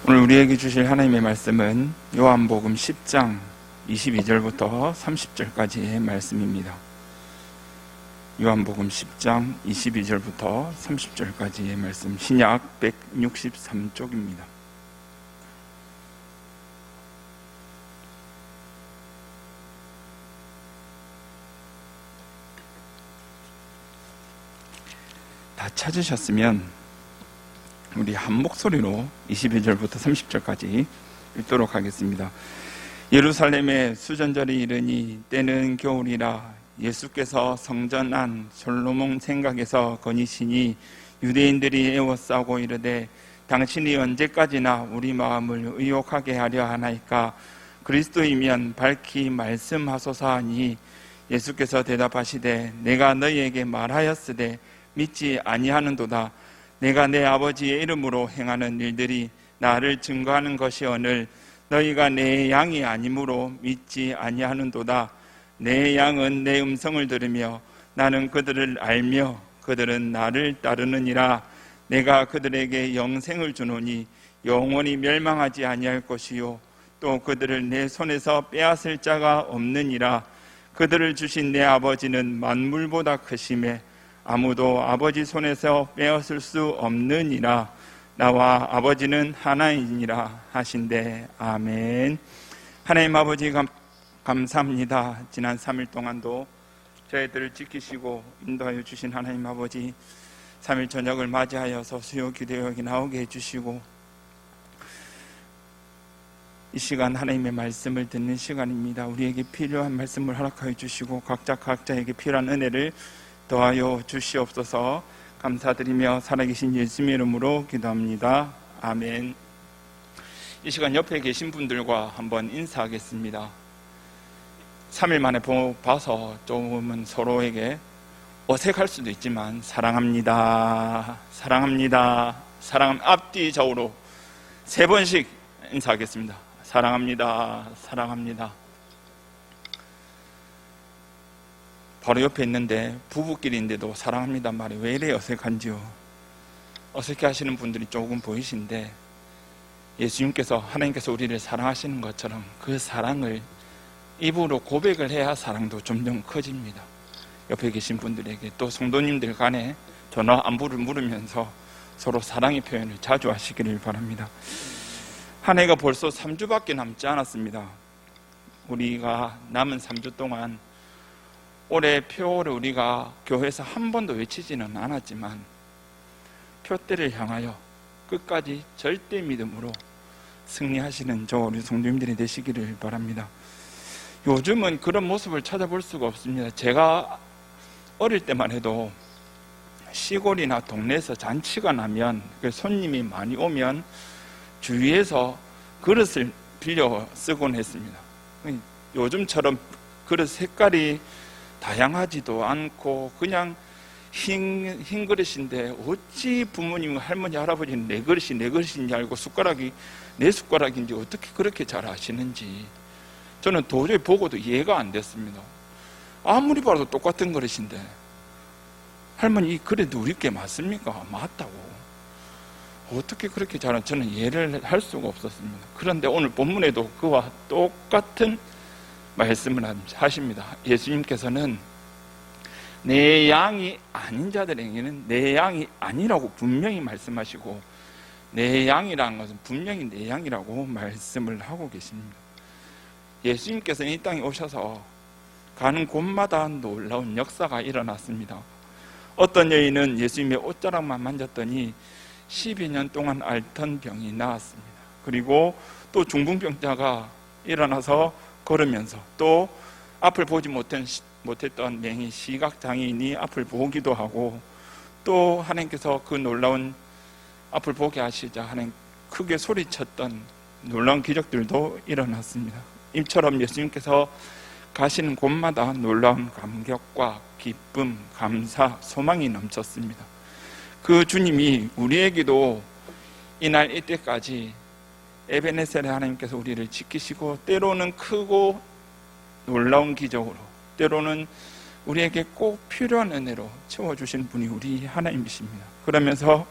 오늘 우리에게 주실 하나님의 말씀은 요한복음 10장 22절부터 30절까지의 말씀입니다. 요한복음 10장 22절부터 30절까지의 말씀, 신약 163쪽입니다. 다 찾으셨으면 우리 한 목소리로 22절부터 30절까지 읽도록 하겠습니다. 예루살렘에 수전절이 이르니 때는 겨울이라 예수께서 성전 안 솔로몬 생각에서 거니시니 유대인들이 애워싸고 이르되 당신이 언제까지나 우리 마음을 의혹하게 하려 하나이까? 그리스도이면 밝히 말씀하소서 하니 예수께서 대답하시되 내가 너희에게 말하였으되 믿지 아니하는도다. 내가 내 아버지의 이름으로 행하는 일들이 나를 증거하는 것이오늘 너희가 내 양이 아니므로 믿지 아니하는도다. 내 양은 내 음성을 들으며 나는 그들을 알며 그들은 나를 따르느니라. 내가 그들에게 영생을 주노니 영원히 멸망하지 아니할 것이요 또 그들을 내 손에서 빼앗을 자가 없느니라. 그들을 주신 내 아버지는 만물보다 크심에 아무도 아버지 손에서 빼앗을 수 없느니라. 나와 아버지는 하나이니라 하신대. 아멘. 하나님 아버지 감사합니다. 지난 3일 동안도 저희들을 지키시고 인도하여 주신 하나님 아버지, 3일 저녁을 맞이하여서 수요 기도 여기 나오게 해주시고 이 시간 하나님의 말씀을 듣는 시간입니다. 우리에게 필요한 말씀을 허락하여 주시고 각자에게 필요한 은혜를 더하여 주시옵소서. 감사드리며 살아계신 예수님의 이름으로 기도합니다. 아멘. 이 시간 옆에 계신 분들과 한번 인사하겠습니다. 3일 만에 봐서 조금은 서로에게 어색할 수도 있지만 사랑합니다, 사랑합니다, 앞뒤 좌우로 3번씩 인사하겠습니다. 사랑합니다, 사랑합니다. 바로 옆에 있는데 부부끼리인데도 사랑합니다 말이 왜 이래 어색한지요? 어색해 하시는 분들이 조금 보이신데 예수님께서, 하나님께서 우리를 사랑하시는 것처럼 그 사랑을 입으로 고백을 해야 사랑도 점점 커집니다. 옆에 계신 분들에게 또 성도님들 간에 전화 안부를 물으면서 서로 사랑의 표현을 자주 하시기를 바랍니다. 한 해가 벌써 3주밖에 남지 않았습니다. 우리가 남은 3주 동안 올해 표를 우리가 교회에서 한 번도 외치지는 않았지만 표대를 향하여 끝까지 절대 믿음으로 승리하시는 저 우리 성도님들이 되시기를 바랍니다. 요즘은 그런 모습을 찾아볼 수가 없습니다. 제가 어릴 때만 해도 시골이나 동네에서 잔치가 나면 손님이 많이 오면 주위에서 그릇을 빌려 쓰곤 했습니다. 요즘처럼 그릇 색깔이 다양하지도 않고 그냥 흰 그릇인데 어찌 부모님, 할머니, 할아버지는 내 그릇인지 알고 숟가락이 내 숟가락인지 어떻게 그렇게 잘 아시는지 저는 도저히 보고도 이해가 안 됐습니다. 아무리 봐도 똑같은 그릇인데 할머니 이 그릇도 우리 게 맞습니까? 맞다고. 어떻게 그렇게 잘하는, 저는 이해를 할 수가 없었습니다. 그런데 오늘 본문에도 그와 똑같은 말씀을 하십니다. 예수님께서는 내 양이 아닌 자들에게는 내 양이 아니라고 분명히 말씀하시고 내 양이라는 것은 분명히 내 양이라고 말씀을 하고 계십니다. 예수님께서는 이 땅에 오셔서 가는 곳마다 놀라운 역사가 일어났습니다. 어떤 여인은 예수님의 옷자락만 만졌더니 12년 동안 앓던 병이 나았습니다. 그리고 또 중풍병자가 일어나서 걸으면서 또 앞을 보지 못했던 맹인 시각장애인이 앞을 보기도 하고 또 하나님께서 그 놀라운 앞을 보게 하시자 하나님 크게 소리쳤던 놀라운 기적들도 일어났습니다. 이처럼 예수님께서 가시는 곳마다 놀라운 감격과 기쁨, 감사, 소망이 넘쳤습니다. 그 주님이 우리에게도 이날 이때까지 에베네셀의 하나님께서 우리를 지키시고 때로는 크고 놀라운 기적으로 때로는 우리에게 꼭 필요한 은혜로 채워주신 분이 우리 하나님이십니다. 그러면서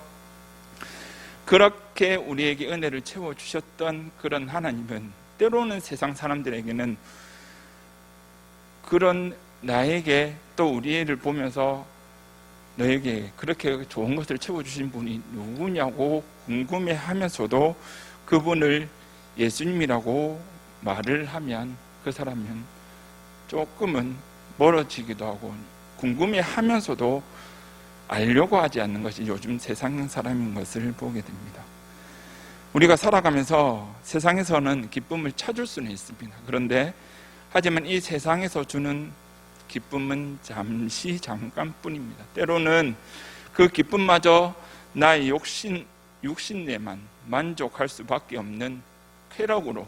그렇게 우리에게 은혜를 채워주셨던 그런 하나님은 때로는 세상 사람들에게는 그런 나에게 또 우리를 보면서 너에게 그렇게 좋은 것을 채워주신 분이 누구냐고 궁금해하면서도 그분을 예수님이라고 말을 하면 그 사람은 조금은 멀어지기도 하고 궁금해하면서도 알려고 하지 않는 것이 요즘 세상 사람인 것을 보게 됩니다. 우리가 살아가면서 세상에서는 기쁨을 찾을 수는 있습니다. 그런데 하지만 이 세상에서 주는 기쁨은 잠시 잠깐뿐입니다. 때로는 그 기쁨마저 나의 육신에만 만족할 수밖에 없는 쾌락으로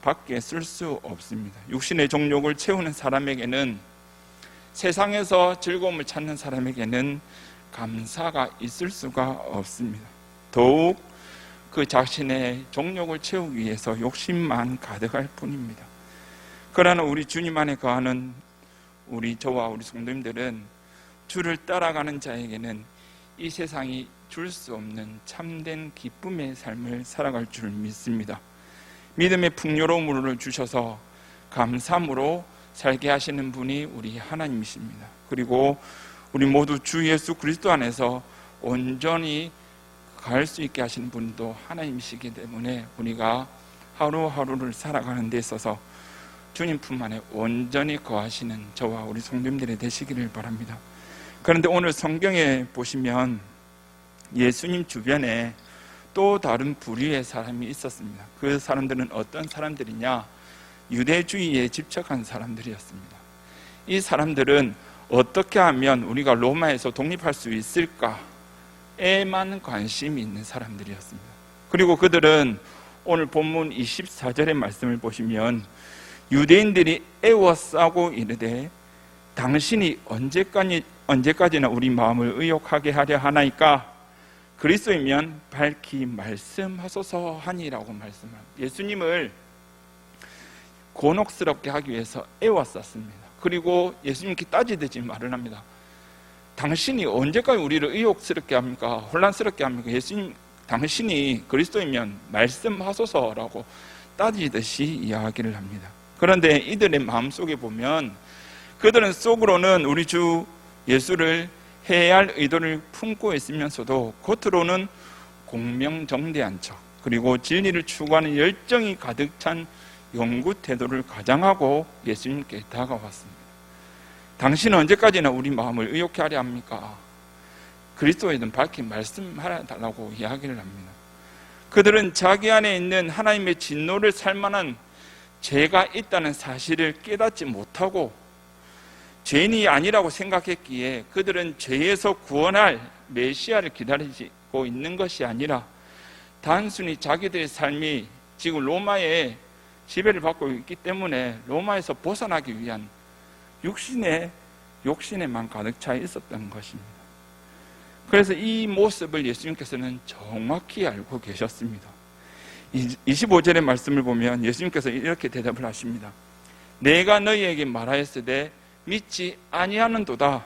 밖에 쓸 수 없습니다. 육신의 정욕을 채우는 사람에게는, 세상에서 즐거움을 찾는 사람에게는 감사가 있을 수가 없습니다. 더욱 그 자신의 정욕을 채우기 위해서 욕심만 가득할 뿐입니다. 그러나 우리 주님 안에 거하는 저와 우리 성도님들은 주를 따라가는 자에게는 이 세상이 줄 수 없는 참된 기쁨의 삶을 살아갈 줄 믿습니다. 믿음의 풍요로움을 주셔서 감사함으로 살게 하시는 분이 우리 하나님이십니다. 그리고 우리 모두 주 예수 그리스도 안에서 온전히 갈 수 있게 하시는 분도 하나님이시기 때문에 우리가 하루하루를 살아가는 데 있어서 주님 품 안에 온전히 거하시는 저와 우리 성도님들이 되시기를 바랍니다. 그런데 오늘 성경에 보시면 예수님 주변에 또 다른 부류의 사람이 있었습니다. 그 사람들은 어떤 사람들이냐? 유대주의에 집착한 사람들이었습니다. 이 사람들은 어떻게 하면 우리가 로마에서 독립할 수 있을까에만 관심이 있는 사람들이었습니다. 그리고 그들은 오늘 본문 24절의 말씀을 보시면 유대인들이 애워싸고 이르되 당신이 언제까지나 우리 마음을 의욕하게 하려 하나이까? 그리스도이면 밝히 말씀하소서 하니라고 말씀합니다. 예수님을 곤혹스럽게 하기 위해서 애워쌌습니다. 그리고 예수님께 따지듯이 말을 합니다. 당신이 언제까지 우리를 의욕스럽게 합니까? 혼란스럽게 합니까? 예수님, 당신이 그리스도이면 말씀하소서라고 따지듯이 이야기를 합니다. 그런데 이들의 마음속에 보면 그들은 속으로는 우리 주 예수를 해야 할 의도를 품고 있으면서도 겉으로는 공명정대한 척, 그리고 진리를 추구하는 열정이 가득 찬 연구 태도를 가장하고 예수님께 다가왔습니다. 당신은 언제까지나 우리 마음을 의욕해 하려 합니까? 그리스도에는 밝히 말씀하라고 이야기를 합니다. 그들은 자기 안에 있는 하나님의 진노를 살 만한 죄가 있다는 사실을 깨닫지 못하고 죄인이 아니라고 생각했기에 그들은 죄에서 구원할 메시아를 기다리고 있는 것이 아니라 단순히 자기들의 삶이 지금 로마의 지배를 받고 있기 때문에 로마에서 벗어나기 위한 욕심에만 가득 차 있었던 것입니다. 그래서 이 모습을 예수님께서는 정확히 알고 계셨습니다. 25절의 말씀을 보면 예수님께서 이렇게 대답을 하십니다. 내가 너희에게 말하였으되 믿지 아니하는도다.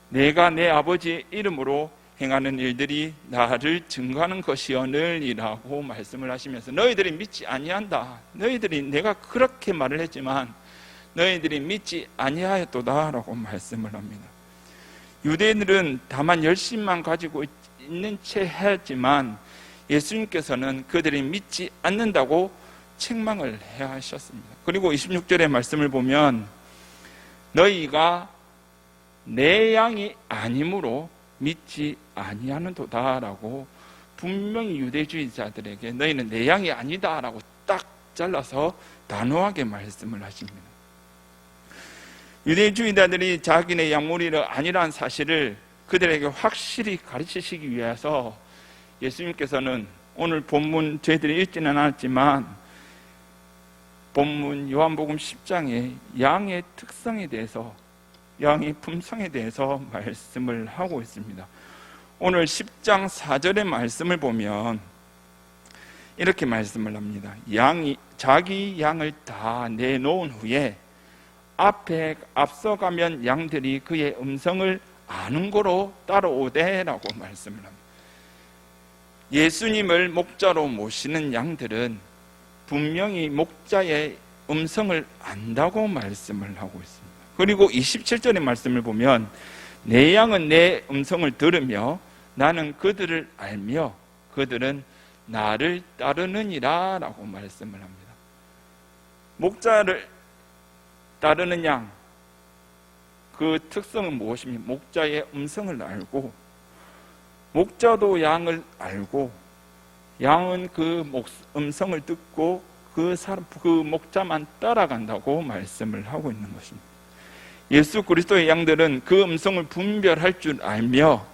내가 내 아버지의 이름으로 행하는 일들이 나를 증거하는 것이오늘이라고 말씀을 하시면서 너희들이 믿지 아니한다. 너희들이 내가 그렇게 말을 했지만 너희들이 믿지 아니하였도다라고 말씀을 합니다. 유대인들은 다만 열심만 가지고 있는 채 했지만 예수님께서는 그들이 믿지 않는다고 책망을 해야 하셨습니다. 그리고 26절의 말씀을 보면 너희가 내 양이 아니므로 믿지 아니하는도다라고 분명히 유대주의자들에게 너희는 내 양이 아니다라고 딱 잘라서 단호하게 말씀을 하십니다. 유대주의자들이 자기네 양무리가 아니라는 사실을 그들에게 확실히 가르치시기 위해서 예수님께서는 오늘 본문 저희들이 읽지는 않았지만 본문 요한복음 10장에 양의 특성에 대해서, 양의 품성에 대해서 말씀을 하고 있습니다. 오늘 10장 4절의 말씀을 보면 이렇게 말씀을 합니다. 자기 양을 다 내놓은 후에 앞에 앞서가면 양들이 그의 음성을 아는 거로 따라오되 라고 말씀을 합니다. 예수님을 목자로 모시는 양들은 분명히 목자의 음성을 안다고 말씀을 하고 있습니다. 그리고 27절의 말씀을 보면 내 양은 내 음성을 들으며 나는 그들을 알며 그들은 나를 따르느니라 라고 말씀을 합니다. 목자를 따르는 양, 그 특성은 무엇이며 목자의 음성을 알고 목자도 양을 알고 양은 그 음성을 듣고 그 목자만 따라간다고 말씀을 하고 있는 것입니다. 예수 그리스도의 양들은 그 음성을 분별할 줄 알며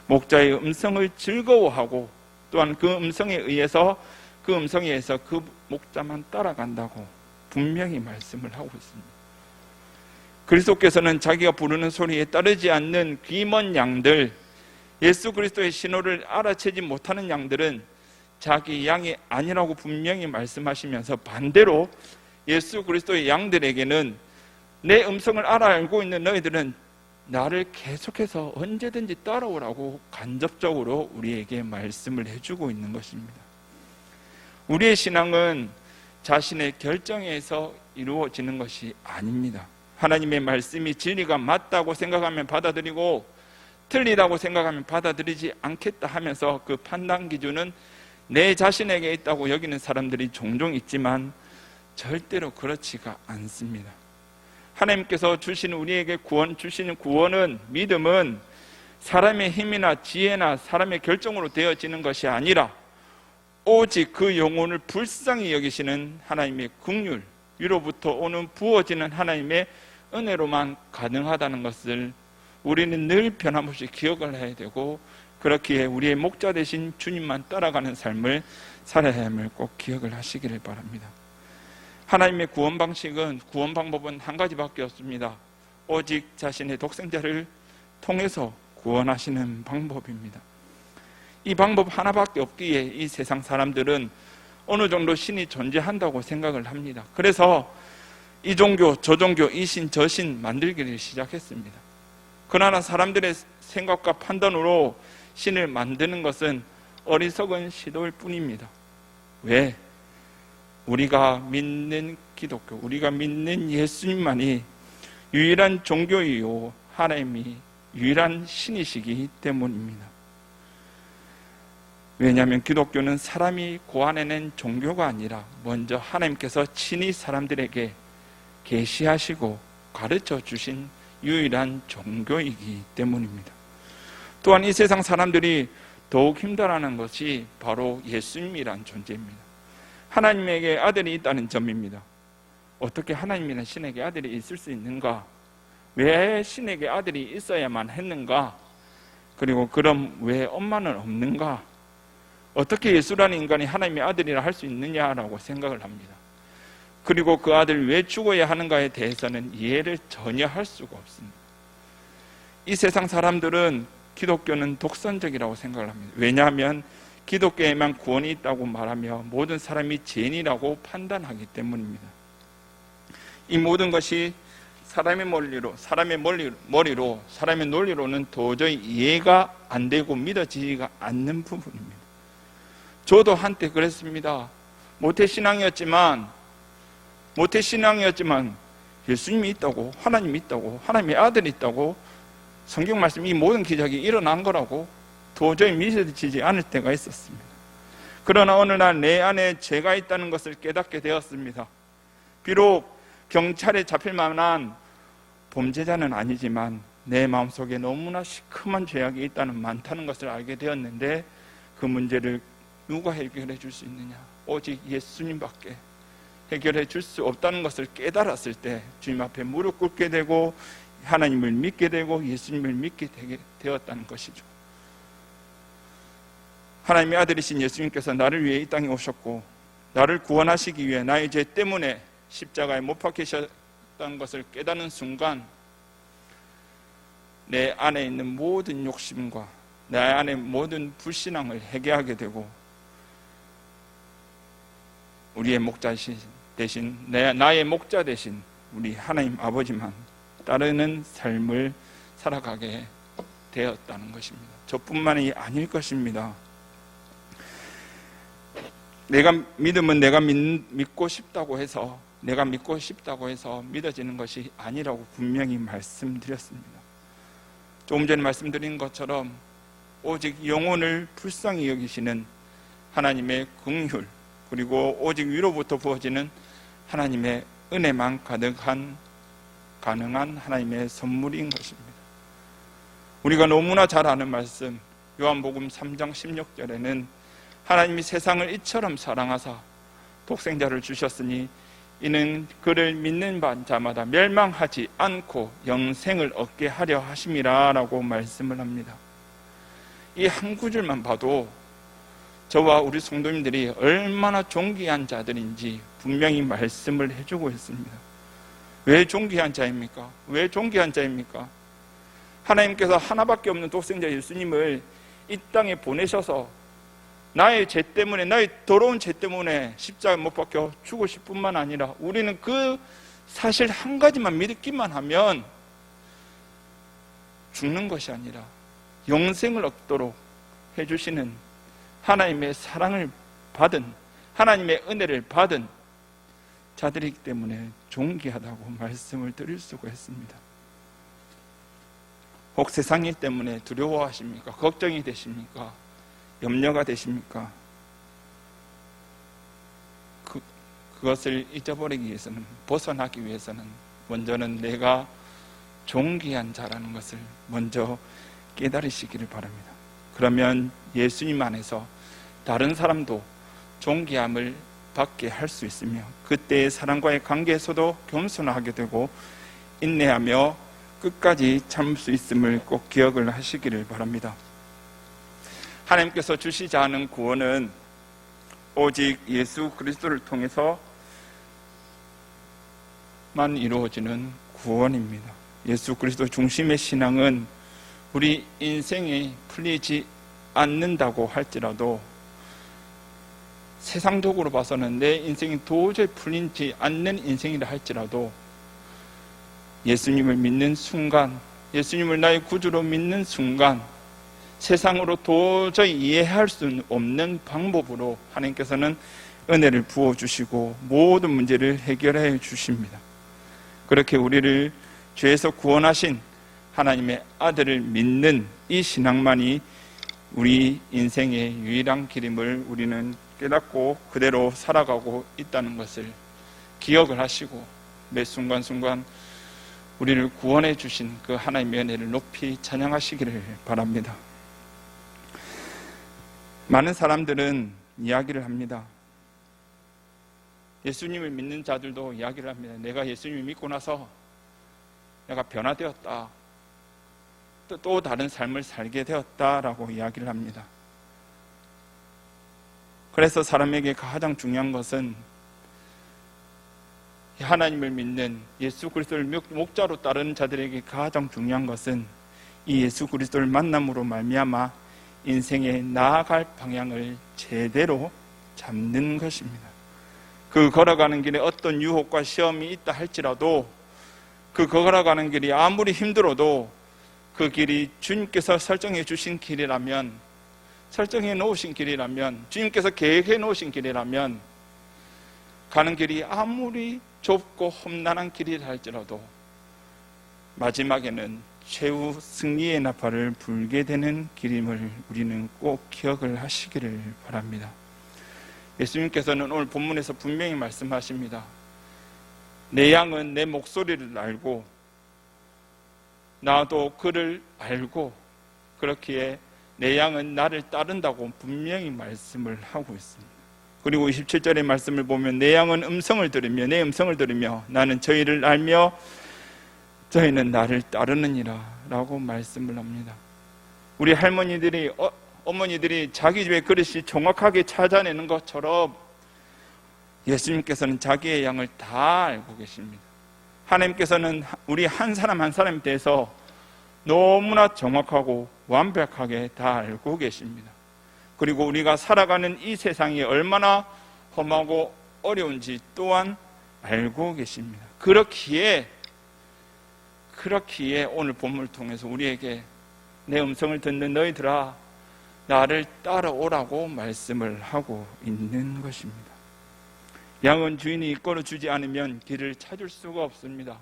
목자의 음성을 즐거워하고 또한 그 음성에 의해서 그 목자만 따라간다고 분명히 말씀을 하고 있습니다. 그리스도께서는 자기가 부르는 소리에 따르지 않는 귀먼 양들, 예수 그리스도의 신호를 알아채지 못하는 양들은 자기 양이 아니라고 분명히 말씀하시면서 반대로 예수 그리스도의 양들에게는 내 음성을 알고 있는 너희들은 나를 계속해서 언제든지 따라오라고 간접적으로 우리에게 말씀을 해주고 있는 것입니다. 우리의 신앙은 자신의 결정에서 이루어지는 것이 아닙니다. 하나님의 말씀이 진리가 맞다고 생각하면 받아들이고 틀리다고 생각하면 받아들이지 않겠다 하면서 그 판단 기준은 내 자신에게 있다고 여기는 사람들이 종종 있지만 절대로 그렇지가 않습니다. 하나님께서 주시는 우리에게 주시는 구원은, 믿음은 사람의 힘이나 지혜나 사람의 결정으로 되어지는 것이 아니라 오직 그 영혼을 불쌍히 여기시는 하나님의 긍휼, 위로부터 오는 부어지는 하나님의 은혜로만 가능하다는 것을 우리는 늘 변함없이 기억을 해야 되고, 그렇기에 우리의 목자 되신 주님만 따라가는 삶을 살아야 함을 꼭 기억을 하시기를 바랍니다. 하나님의 구원 방법은 한 가지밖에 없습니다. 오직 자신의 독생자를 통해서 구원하시는 방법입니다. 이 방법 하나밖에 없기에 이 세상 사람들은 어느 정도 신이 존재한다고 생각을 합니다. 그래서 이 종교, 저 종교, 이 신, 저 신 만들기를 시작했습니다. 그러나 사람들의 생각과 판단으로 신을 만드는 것은 어리석은 시도일 뿐입니다. 왜? 우리가 믿는 기독교, 우리가 믿는 예수님만이 유일한 종교이요 하나님이 유일한 신이시기 때문입니다. 왜냐하면 기독교는 사람이 고안해낸 종교가 아니라 먼저 하나님께서 친히 사람들에게 계시하시고 가르쳐 주신 유일한 종교이기 때문입니다. 또한 이 세상 사람들이 더욱 힘들어하는 것이 바로 예수님이란 존재입니다. 하나님에게 아들이 있다는 점입니다. 어떻게 하나님이란 신에게 아들이 있을 수 있는가? 왜 신에게 아들이 있어야만 했는가? 그리고 그럼 왜 엄마는 없는가? 어떻게 예수라는 인간이 하나님의 아들이라 할 수 있느냐라고 생각을 합니다. 그리고 그 아들 왜 죽어야 하는가에 대해서는 이해를 전혀 할 수가 없습니다. 이 세상 사람들은 기독교는 독선적이라고 생각을 합니다. 왜냐하면 기독교에만 구원이 있다고 말하며 모든 사람이 죄인이라고 판단하기 때문입니다. 이 모든 것이 사람의 머리로, 사람의 논리로는 도저히 이해가 안 되고 믿어지지가 않는 부분입니다. 저도 한때 그랬습니다. 모태신앙이었지만 예수님이 있다고, 하나님이 있다고, 하나님의 아들이 있다고, 성경 말씀 이 모든 기적이 일어난 거라고 도저히 믿어지지 않을 때가 있었습니다. 그러나 어느 날 내 안에 죄가 있다는 것을 깨닫게 되었습니다. 비록 경찰에 잡힐 만한 범죄자는 아니지만 내 마음속에 너무나 시큼한 죄악이 많다는 것을 알게 되었는데, 그 문제를 누가 해결해 줄 수 있느냐? 오직 예수님밖에 해결해 줄 수 없다는 것을 깨달았을 때 주님 앞에 무릎 꿇게 되고 하나님을 믿게 되고 예수님을 믿게 되었다는 것이죠. 하나님의 아들이신 예수님께서 나를 위해 이 땅에 오셨고 나를 구원하시기 위해 나의 죄 때문에 십자가에 못 박히셨다는 것을 깨닫는 순간 내 안에 있는 모든 욕심과 내 안에 모든 불신앙을 회개하게 되고 우리의 목자 대신 나의 목자 대신 우리 하나님 아버지만 따르는 삶을 살아가게 되었다는 것입니다. 저뿐만이 아닐 것입니다. 내가 믿음은 내가 믿고 싶다고 해서 믿어지는 것이 아니라고 분명히 말씀드렸습니다. 조금 전에 말씀드린 것처럼 오직 영혼을 불쌍히 여기시는 하나님의 긍휼, 그리고 오직 위로부터 부어지는 하나님의 은혜만 가능한 하나님의 선물인 것입니다. 우리가 너무나 잘 아는 말씀, 요한복음 3장 16절에는 하나님이 세상을 이처럼 사랑하사 독생자를 주셨으니 이는 그를 믿는 자마다 멸망하지 않고 영생을 얻게 하려 하심이라 라고 말씀을 합니다. 이 한 구절만 봐도 저와 우리 성도님들이 얼마나 존귀한 자들인지 분명히 말씀을 해주고 있습니다. 왜 존귀한 자입니까? 하나님께서 하나밖에 없는 독생자 예수님을 이 땅에 보내셔서 나의 죄 때문에, 나의 더러운 죄 때문에 십자가에 못 박혀 죽으실 뿐만 아니라 우리는 그 사실 한 가지만 믿기만 하면 죽는 것이 아니라 영생을 얻도록 해주시는 하나님의 사랑을 받은, 하나님의 은혜를 받은 자들이기 때문에 존귀하다고 말씀을 드릴 수가 있습니다. 혹 세상일 때문에 두려워하십니까? 걱정이 되십니까? 염려가 되십니까? 그것을 잊어버리기 위해서는, 벗어나기 위해서는 먼저는 내가 존귀한 자라는 것을 먼저 깨달으시기를 바랍니다. 그러면 예수님 안에서 다른 사람도 존귀함을 받게 할 수 있으며 그때의 사람과의 관계에서도 겸손하게 되고 인내하며 끝까지 참을 수 있음을 꼭 기억을 하시기를 바랍니다. 하나님께서 주시자 하는 구원은 오직 예수 그리스도를 통해서만 이루어지는 구원입니다. 예수 그리스도 중심의 신앙은 우리 인생이 풀리지 않는다고 할지라도, 세상적으로 봐서는 내 인생이 도저히 풀리지 않는 인생이라 할지라도 예수님을 믿는 순간, 예수님을 나의 구주로 믿는 순간 세상으로 도저히 이해할 수 없는 방법으로 하나님께서는 은혜를 부어주시고 모든 문제를 해결해 주십니다. 그렇게 우리를 죄에서 구원하신 하나님의 아들을 믿는 이 신앙만이 우리 인생의 유일한 길임을 우리는 깨닫고 그대로 살아가고 있다는 것을 기억을 하시고 매 순간순간 우리를 구원해 주신 그 하나님의 은혜를 높이 찬양하시기를 바랍니다. 많은 사람들은 이야기를 합니다. 예수님을 믿는 자들도 이야기를 합니다. 내가 예수님을 믿고 나서 내가 변화되었다, 또 다른 삶을 살게 되었다라고 이야기를 합니다. 그래서 사람에게 가장 중요한 것은 하나님을 믿는 예수 그리스도를 목자로 따르는 자들에게 가장 중요한 것은 이 예수 그리스도를 만남으로 말미암아 인생에 나아갈 방향을 제대로 잡는 것입니다. 그 걸어가는 길에 어떤 유혹과 시험이 있다 할지라도, 그 걸어가는 길이 아무리 힘들어도 그 길이 주님께서 설정해 주신 길이라면, 설정해 놓으신 길이라면, 주님께서 계획해 놓으신 길이라면, 가는 길이 아무리 좁고 험난한 길이라 할지라도 마지막에는 최후 승리의 나팔을 불게 되는 길임을 우리는 꼭 기억을 하시기를 바랍니다. 예수님께서는 오늘 본문에서 분명히 말씀하십니다. 내 양은 내 목소리를 알고 나도 그를 알고 그렇기에 내 양은 나를 따른다고 분명히 말씀을 하고 있습니다. 그리고 27절의 말씀을 보면 내 양은 음성을 들으며 내 음성을 들으며 나는 저희를 알며 저희는 나를 따르느니라 라고 말씀을 합니다. 우리 할머니들이 어머니들이 자기 집의 그릇이 정확하게 찾아내는 것처럼 예수님께서는 자기의 양을 다 알고 계십니다. 하나님께서는 우리 한 사람 한 사람에 대해서 너무나 정확하고 완벽하게 다 알고 계십니다. 그리고 우리가 살아가는 이 세상이 얼마나 험하고 어려운지 또한 알고 계십니다. 그렇기에 오늘 본문을 통해서 우리에게 내 음성을 듣는 너희들아, 나를 따라오라고 말씀을 하고 있는 것입니다. 양은 주인이 이끌어주지 않으면 길을 찾을 수가 없습니다.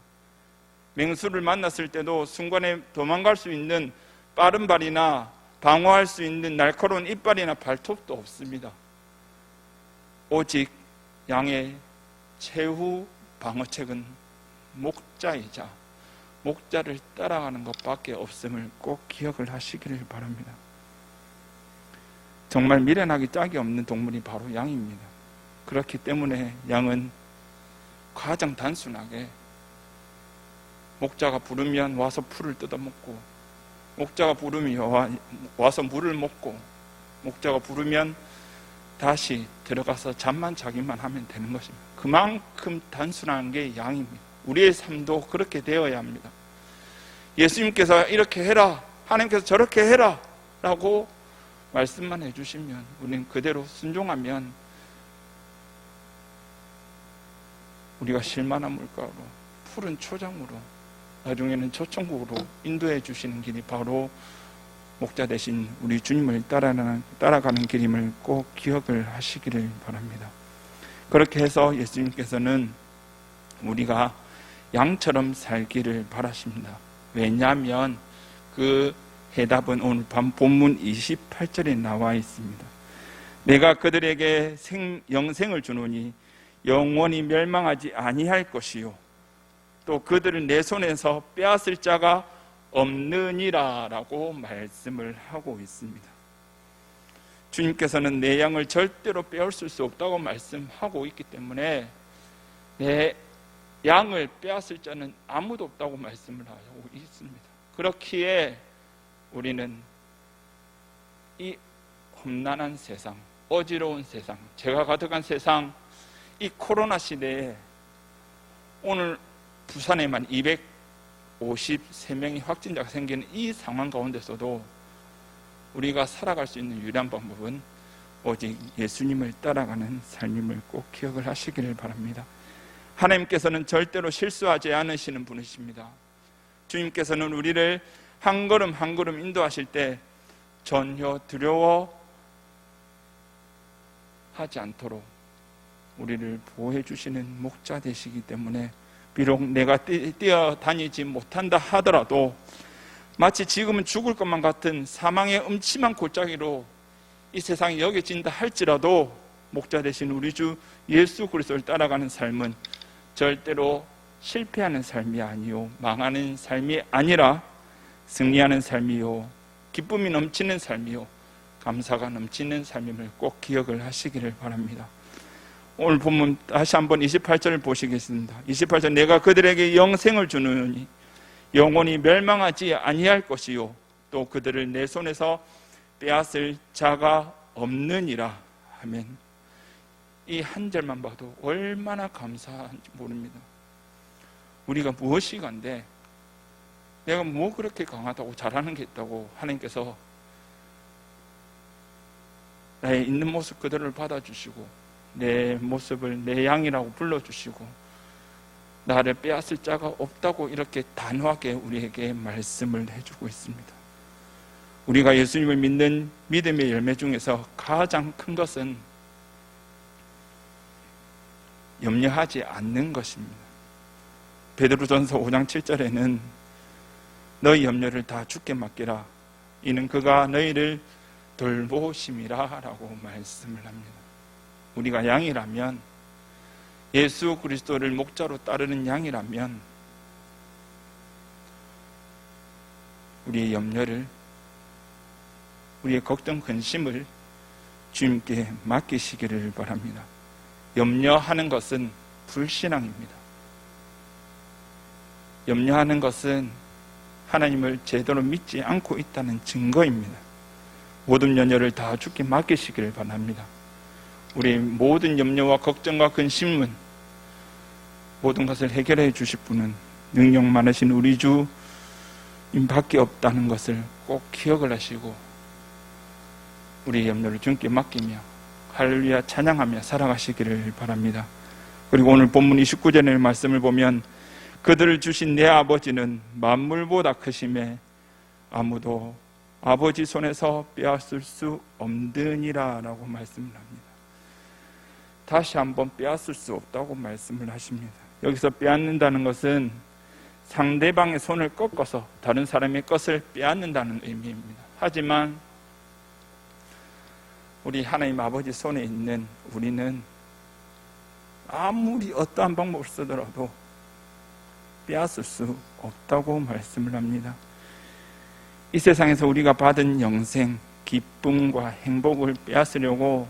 맹수를 만났을 때도 순간에 도망갈 수 있는 빠른 발이나 방어할 수 있는 날카로운 이빨이나 발톱도 없습니다. 오직 양의 최후 방어책은 목자이자 목자를 따라가는 것밖에 없음을 꼭 기억을 하시기를 바랍니다. 정말 미련하기 짝이 없는 동물이 바로 양입니다. 그렇기 때문에 양은 가장 단순하게 목자가 부르면 와서 풀을 뜯어먹고, 목자가 부르면 와서 물을 먹고, 목자가 부르면 다시 들어가서 잠만 자기만 하면 되는 것입니다. 그만큼 단순한 게 양입니다. 우리의 삶도 그렇게 되어야 합니다. 예수님께서 이렇게 해라, 하나님께서 저렇게 해라 라고 말씀만 해주시면 우리는 그대로 순종하면 우리가 실만한 물가로, 푸른 초장으로, 나중에는 초천국으로 인도해 주시는 길이 바로 목자 되신 우리 주님을 따라가는 길임을 꼭 기억을 하시기를 바랍니다. 그렇게 해서 예수님께서는 우리가 양처럼 살기를 바라십니다. 왜냐하면 그 해답은 오늘 밤 본문 28절에 나와 있습니다. 내가 그들에게 영생을 주노니 영원히 멸망하지 아니할 것이요 또 그들을 내 손에서 빼앗을 자가 없느니라 라고 말씀을 하고 있습니다. 주님께서는 내 양을 절대로 빼앗을 수 없다고 말씀하고 있기 때문에 내 양을 빼앗을 자는 아무도 없다고 말씀을 하고 있습니다. 그렇기에 우리는 이 험난한 세상, 어지러운 세상, 죄가 가득한 세상, 이 코로나 시대에 오늘 부산에만 253명의 확진자가 생기는 이 상황 가운데서도 우리가 살아갈 수 있는 유일한 방법은 오직 예수님을 따라가는 삶임을 꼭 기억을 하시기를 바랍니다. 하나님께서는 절대로 실수하지 않으시는 분이십니다. 주님께서는 우리를 한 걸음 한 걸음 인도하실 때 전혀 두려워하지 않도록 우리를 보호해 주시는 목자 되시기 때문에 비록 내가 뛰어다니지 못한다 하더라도 마치 지금은 죽을 것만 같은 사망의 음침한 골짜기로 이 세상이 여겨진다 할지라도 목자 되신 우리 주 예수 그리스도를 따라가는 삶은 절대로 실패하는 삶이 아니요 망하는 삶이 아니라 승리하는 삶이요 기쁨이 넘치는 삶이요 감사가 넘치는 삶임을 꼭 기억을 하시기를 바랍니다. 오늘 본문 다시 한번 28절을 보시겠습니다. 28절 내가 그들에게 영생을 주노니 영원히 멸망하지 아니할 것이요 또 그들을 내 손에서 빼앗을 자가 없느니라 하면 이 한 절만 봐도 얼마나 감사한지 모릅니다. 우리가 무엇이 간데 내가 뭐 그렇게 강하다고 잘하는 게 있다고 하나님께서 나의 있는 모습 그대로를 받아주시고 내 모습을 내 양이라고 불러주시고 나를 빼앗을 자가 없다고 이렇게 단호하게 우리에게 말씀을 해주고 있습니다. 우리가 예수님을 믿는 믿음의 열매 중에서 가장 큰 것은 염려하지 않는 것입니다. 베드로전서 5장 7절에는 너희 염려를 다 주께 맡기라 이는 그가 너희를 돌보심이라 라고 말씀을 합니다. 우리가 양이라면 예수 그리스도를 목자로 따르는 양이라면 우리의 염려를 우리의 걱정 근심을 주님께 맡기시기를 바랍니다. 염려하는 것은 불신앙입니다. 염려하는 것은 하나님을 제대로 믿지 않고 있다는 증거입니다. 모든 염려를 다 주께 맡기시기를 바랍니다. 우리 모든 염려와 걱정과 근심은 모든 것을 해결해 주실 분은 능력 많으신 우리 주님밖에 없다는 것을 꼭 기억을 하시고 우리의 염려를 주님께 맡기며 할렐루야 찬양하며 살아가시기를 바랍니다. 그리고 오늘 본문 29절의 말씀을 보면 그들을 주신 내 아버지는 만물보다 크심에 아무도 아버지 손에서 빼앗을 수 없느니라 라고 말씀을 합니다. 다시 한번 빼앗을 수 없다고 말씀을 하십니다. 여기서 빼앗는다는 것은 상대방의 손을 꺾어서 다른 사람의 것을 빼앗는다는 의미입니다. 하지만 우리 하나님 아버지 손에 있는 우리는 아무리 어떠한 방법을 쓰더라도 빼앗을 수 없다고 말씀을 합니다. 이 세상에서 우리가 받은 영생, 기쁨과 행복을 빼앗으려고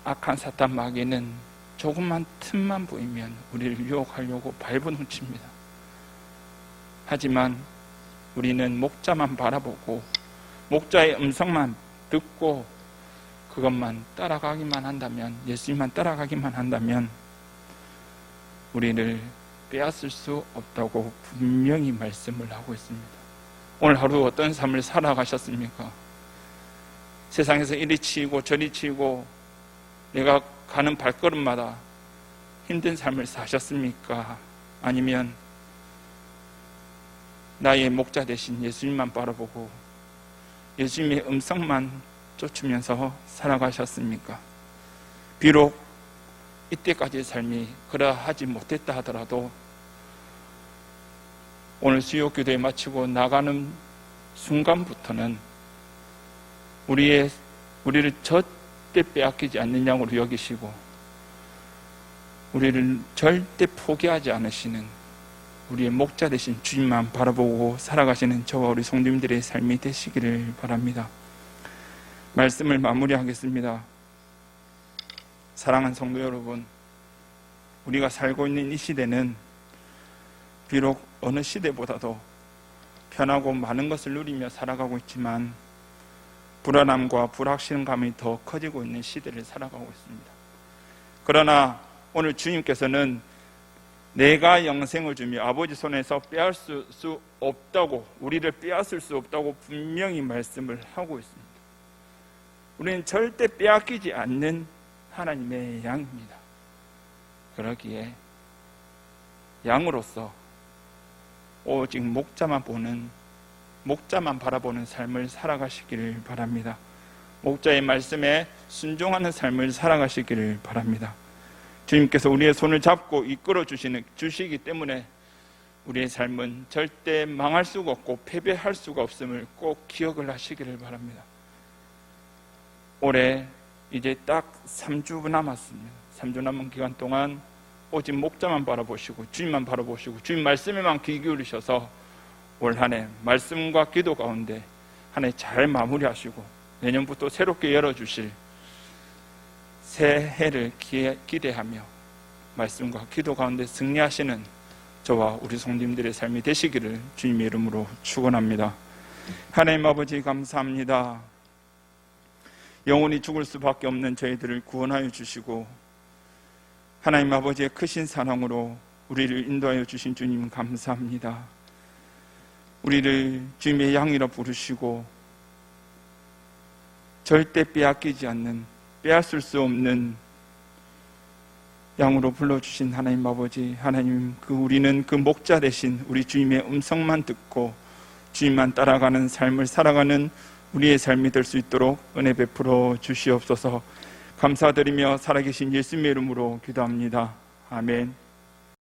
악한 사탄 마귀는 조금만 틈만 보이면 우리를 유혹하려고 발버둥칩니다. 하지만 우리는 목자만 바라보고 목자의 음성만 듣고 그것만 따라가기만 한다면, 예수님만 따라가기만 한다면 우리를 빼앗을 수 없다고 분명히 말씀을 하고 있습니다. 오늘 하루 어떤 삶을 살아가셨습니까? 세상에서 이리 치이고 저리 치이고 내가 가는 발걸음마다 힘든 삶을 사셨습니까? 아니면 나의 목자 되신 예수님만 바라보고 예수님의 음성만 쫓으면서 살아가셨습니까? 비록 이때까지의 삶이 그러하지 못했다 하더라도 오늘 수요기도에 마치고 나가는 순간부터는 우리를 절대 빼앗기지 않는 양으로 여기시고 우리를 절대 포기하지 않으시는 우리의 목자 되신 주님만 바라보고 살아가시는 저와 우리 성도님들의 삶이 되시기를 바랍니다. 말씀을 마무리하겠습니다. 사랑하는 성도 여러분, 우리가 살고 있는 이 시대는 비록 어느 시대보다도 편하고 많은 것을 누리며 살아가고 있지만 불안함과 불확실감이 더 커지고 있는 시대를 살아가고 있습니다. 그러나 오늘 주님께서는 내가 영생을 주며 아버지 손에서 빼앗을 수 없다고, 우리를 빼앗을 수 없다고 분명히 말씀을 하고 있습니다. 우리는 절대 빼앗기지 않는 하나님의 양입니다. 그러기에 양으로서 오직 목자만 바라보는 삶을 살아가시기를 바랍니다. 목자의 말씀에 순종하는 삶을 살아가시기를 바랍니다. 주님께서 우리의 손을 잡고 이끌어 주시기 때문에 우리의 삶은 절대 망할 수가 없고 패배할 수가 없음을 꼭 기억을 하시기를 바랍니다. 올해 이제 딱 3주 남았습니다. 3주 남은 기간 동안 오직 목자만 바라보시고 주님만 바라보시고 주님 말씀에만 귀 기울이셔서 올 한 해 말씀과 기도 가운데 한 해 잘 마무리하시고 내년부터 새롭게 열어주실 새해를 기대하며 말씀과 기도 가운데 승리하시는 저와 우리 성도님들의 삶이 되시기를 주님의 이름으로 축원합니다. 하나님 아버지 감사합니다. 영원히 죽을 수밖에 없는 저희들을 구원하여 주시고 하나님 아버지의 크신 사랑으로 우리를 인도하여 주신 주님 감사합니다. 우리를 주님의 양이라 부르시고 절대 빼앗기지 않는, 빼앗을 수 없는 양으로 불러주신 하나님 아버지, 하나님 우리는 그 목자 대신 우리 주님의 음성만 듣고 주님만 따라가는 삶을 살아가는 우리의 삶이 될 수 있도록 은혜 베풀어 주시옵소서. 감사드리며 살아계신 예수님의 이름으로 기도합니다. 아멘.